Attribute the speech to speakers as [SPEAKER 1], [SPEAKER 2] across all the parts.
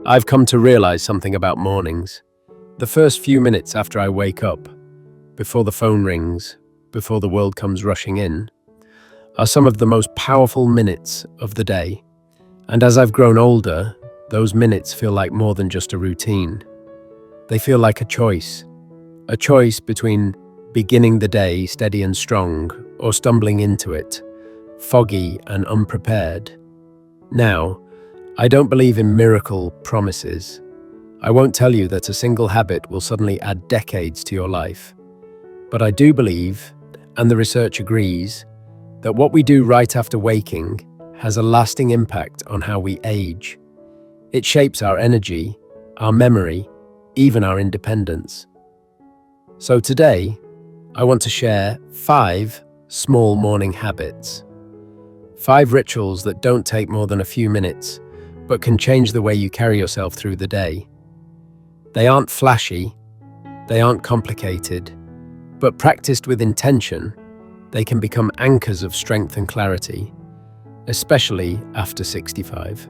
[SPEAKER 1] I've come to realize something about mornings. The first few minutes after I wake up, before the phone rings, before the world comes rushing in, are some of the most powerful minutes of the day. And as I've grown older, those minutes feel like more than just a routine. They feel like a choice between beginning the day steady and strong or stumbling into it, foggy and unprepared. Now, I don't believe in miracle promises. I won't tell you that a single habit will suddenly add decades to your life. But I do believe, and the research agrees, that what we do right after waking has a lasting impact on how we age. It shapes our energy, our memory, even our independence. So today, I want to share 5 small morning habits. 5 rituals that don't take more than a few minutes, but can change the way you carry yourself through the day. They aren't flashy, they aren't complicated, but practiced with intention, they can become anchors of strength and clarity, especially after 65.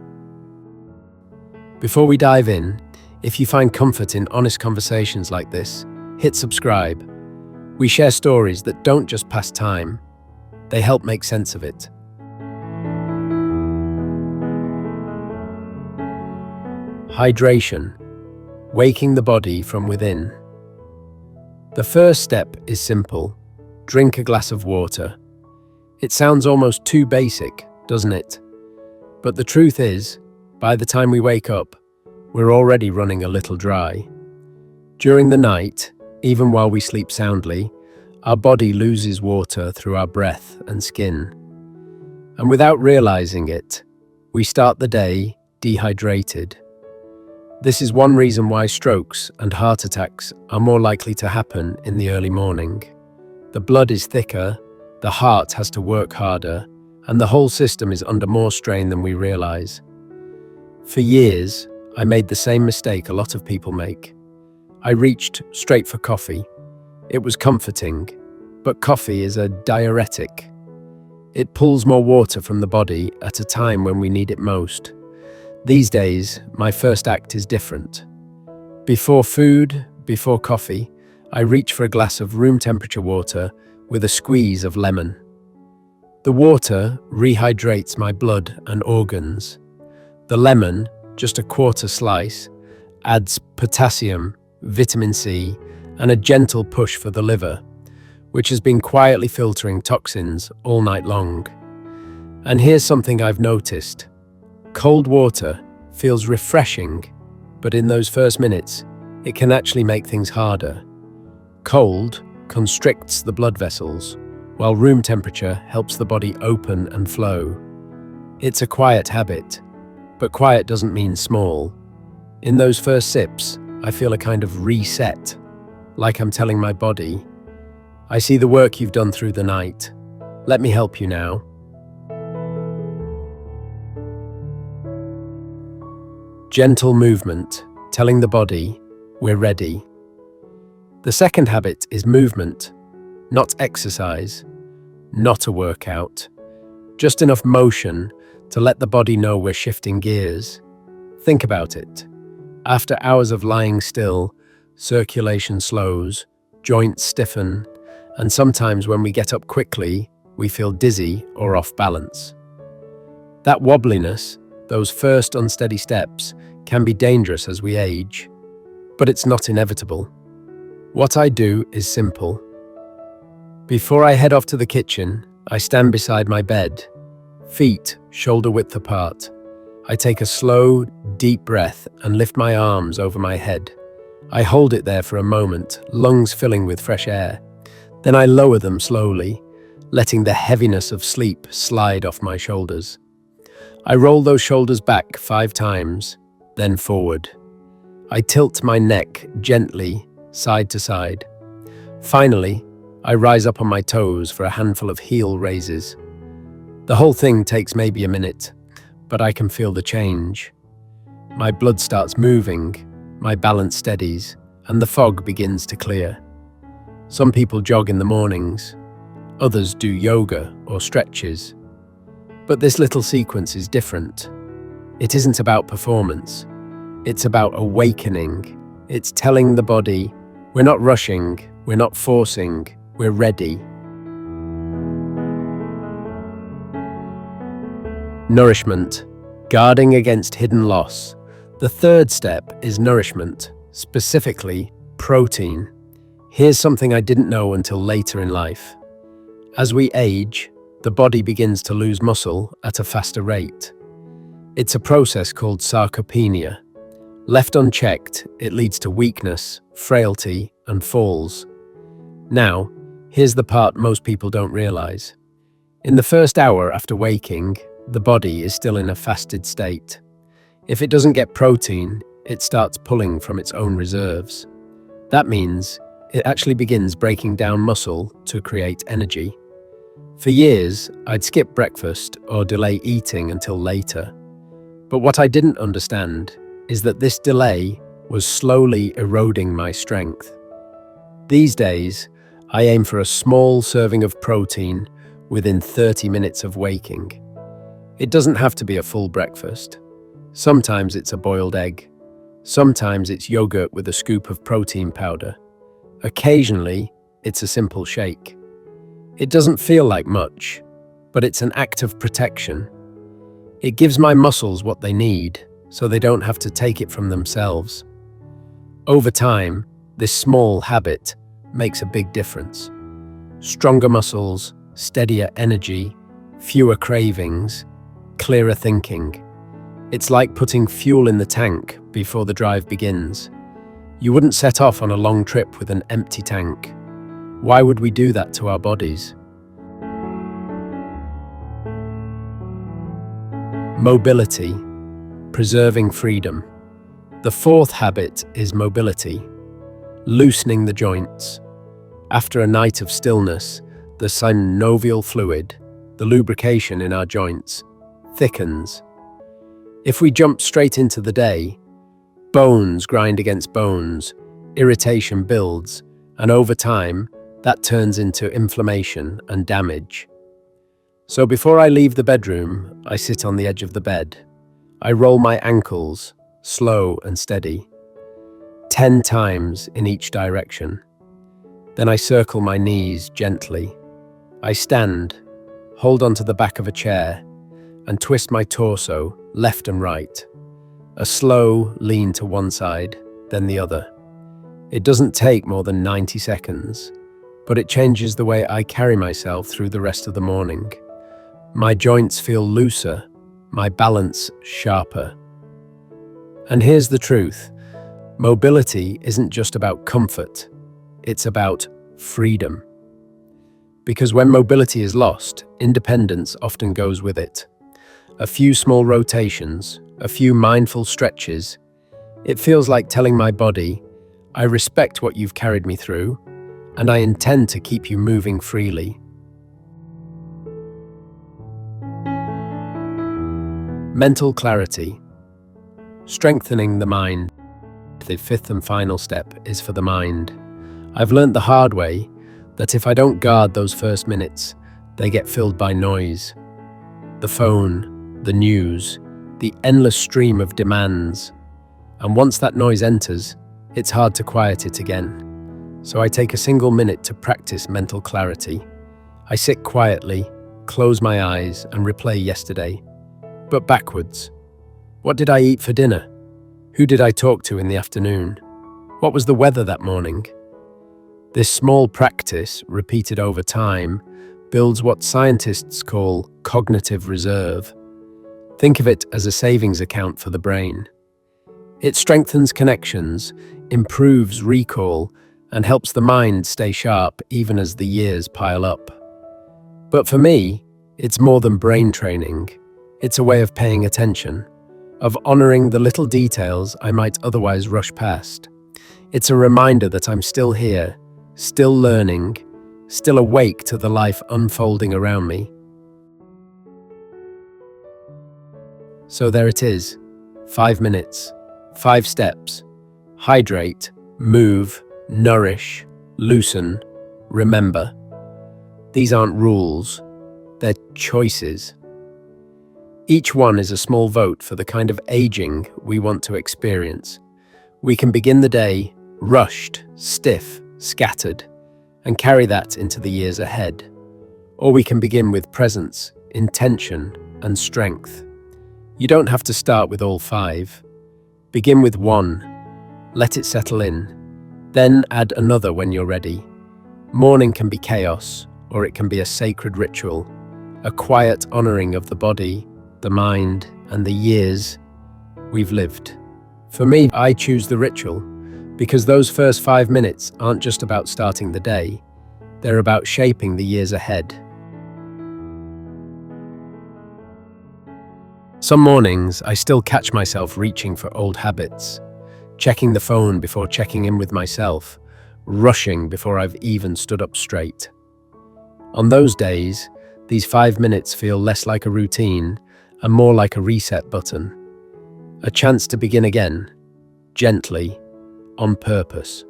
[SPEAKER 1] Before we dive in, if you find comfort in honest conversations like this, hit subscribe. We share stories that don't just pass time, they help make sense of it. Hydration, waking the body from within. The first step is simple. Drink a glass of water. It sounds almost too basic, doesn't it? But the truth is, by the time we wake up, we're already running a little dry. During the night, even while we sleep soundly, our body loses water through our breath and skin. And without realizing it, we start the day dehydrated. This is one reason why strokes and heart attacks are more likely to happen in the early morning. The blood is thicker, the heart has to work harder, and the whole system is under more strain than we realize. For years, I made the same mistake a lot of people make. I reached straight for coffee. It was comforting, but coffee is a diuretic. It pulls more water from the body at a time when we need it most. These days, my first act is different. Before food, before coffee, I reach for a glass of room temperature water with a squeeze of lemon. The water rehydrates my blood and organs. The lemon, just a quarter slice, adds potassium, vitamin C, and a gentle push for the liver, which has been quietly filtering toxins all night long. And here's something I've noticed. Cold water feels refreshing, but in those first minutes, it can actually make things harder. Cold constricts the blood vessels, while room temperature helps the body open and flow. It's a quiet habit, but quiet doesn't mean small. In those first sips, I feel a kind of reset, like I'm telling my body, I see the work you've done through the night. Let me help you now. Gentle movement, telling the body, we're ready. The second habit is movement, not exercise, not a workout. Just enough motion to let the body know we're shifting gears. Think about it. After hours of lying still, circulation slows, joints stiffen, and sometimes when we get up quickly, we feel dizzy or off balance. That wobbliness, those first unsteady steps, can be dangerous as we age, but it's not inevitable. What I do is simple. Before I head off to the kitchen, I stand beside my bed, feet shoulder width apart. I take a slow, deep breath and lift my arms over my head. I hold it there for a moment, lungs filling with fresh air. Then I lower them slowly, letting the heaviness of sleep slide off my shoulders. I roll those shoulders back 5 times, then forward. I tilt my neck gently, side to side. Finally, I rise up on my toes for a handful of heel raises. The whole thing takes maybe a minute, but I can feel the change. My blood starts moving, my balance steadies, and the fog begins to clear. Some people jog in the mornings, others do yoga or stretches. But this little sequence is different. It isn't about performance. It's about awakening. It's telling the body, we're not rushing, we're not forcing, we're ready. Nourishment, guarding against hidden loss. The third step is nourishment, specifically protein. Here's something I didn't know until later in life. As we age, the body begins to lose muscle at a faster rate. It's a process called sarcopenia. Left unchecked, it leads to weakness, frailty, and falls. Now, here's the part most people don't realize. In the first hour after waking, the body is still in a fasted state. If it doesn't get protein, it starts pulling from its own reserves. That means it actually begins breaking down muscle to create energy. For years, I'd skip breakfast or delay eating until later. But what I didn't understand is that this delay was slowly eroding my strength. These days, I aim for a small serving of protein within 30 minutes of waking. It doesn't have to be a full breakfast. Sometimes it's a boiled egg. Sometimes it's yogurt with a scoop of protein powder. Occasionally, it's a simple shake. It doesn't feel like much, but it's an act of protection. It gives my muscles what they need, so they don't have to take it from themselves. Over time, this small habit makes a big difference. Stronger muscles, steadier energy, fewer cravings, clearer thinking. It's like putting fuel in the tank before the drive begins. You wouldn't set off on a long trip with an empty tank. Why would we do that to our bodies? Mobility, preserving freedom. The fourth habit is mobility, loosening the joints. After a night of stillness, the synovial fluid, the lubrication in our joints, thickens. If we jump straight into the day, bones grind against bones, irritation builds, and over time, that turns into inflammation and damage. So before I leave the bedroom, I sit on the edge of the bed. I roll my ankles, slow and steady, 10 times in each direction. Then I circle my knees gently. I stand, hold onto the back of a chair, and twist my torso left and right. A slow lean to one side, then the other. It doesn't take more than 90 seconds, but it changes the way I carry myself through the rest of the morning. My joints feel looser, my balance sharper. And here's the truth. Mobility isn't just about comfort, it's about freedom. Because when mobility is lost, independence often goes with it. A few small rotations, a few mindful stretches, it feels like telling my body, I respect what you've carried me through, and I intend to keep you moving freely. Mental clarity. Strengthening the mind. The fifth and final step is for the mind. I've learned the hard way that if I don't guard those first minutes, they get filled by noise. The phone, the news, the endless stream of demands. And once that noise enters, it's hard to quiet it again. So I take a single minute to practice mental clarity. I sit quietly, close my eyes, and replay yesterday. But backwards. What did I eat for dinner? Who did I talk to in the afternoon? What was the weather that morning? This small practice, repeated over time, builds what scientists call cognitive reserve. Think of it as a savings account for the brain. It strengthens connections, improves recall, and helps the mind stay sharp even as the years pile up. But for me, it's more than brain training. It's a way of paying attention, of honoring the little details I might otherwise rush past. It's a reminder that I'm still here, still learning, still awake to the life unfolding around me. So there it is, 5 minutes, 5 steps. Hydrate, move, nourish, loosen, remember. These aren't rules, they're choices. Each one is a small vote for the kind of aging we want to experience. We can begin the day rushed, stiff, scattered, and carry that into the years ahead. Or we can begin with presence, intention, and strength. You don't have to start with all 5. Begin with 1. Let it settle in. Then add another when you're ready. Morning can be chaos, or it can be a sacred ritual, a quiet honoring of the body, the mind, and the years we've lived. For me, I choose the ritual because those first 5 minutes aren't just about starting the day, they're about shaping the years ahead. Some mornings, I still catch myself reaching for old habits, checking the phone before checking in with myself, rushing before I've even stood up straight. On those days, these 5 minutes feel less like a routine and more like a reset button, a chance to begin again, gently, on purpose.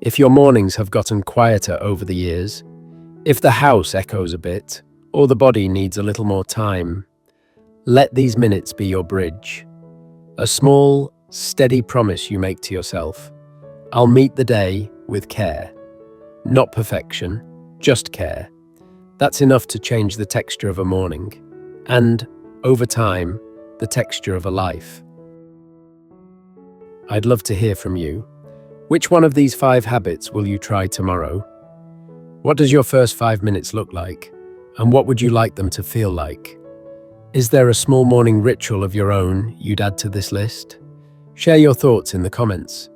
[SPEAKER 1] If your mornings have gotten quieter over the years, if the house echoes a bit, or the body needs a little more time, let these minutes be your bridge. A small, steady promise you make to yourself. I'll meet the day with care. Not perfection, just care. That's enough to change the texture of a morning. And, over time, the texture of a life. I'd love to hear from you. Which one of these 5 habits will you try tomorrow? What does your first 5 minutes look like? And what would you like them to feel like? Is there a small morning ritual of your own you'd add to this list? Share your thoughts in the comments.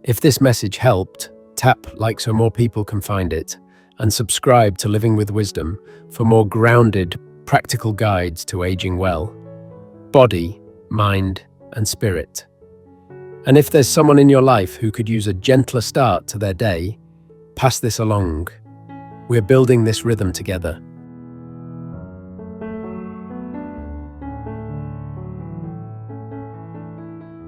[SPEAKER 1] If this message helped, tap like so more people can find it, and subscribe to Living with Wisdom for more grounded, practical guides to aging well. Body, mind, and spirit. And if there's someone in your life who could use a gentler start to their day, pass this along. We're building this rhythm together.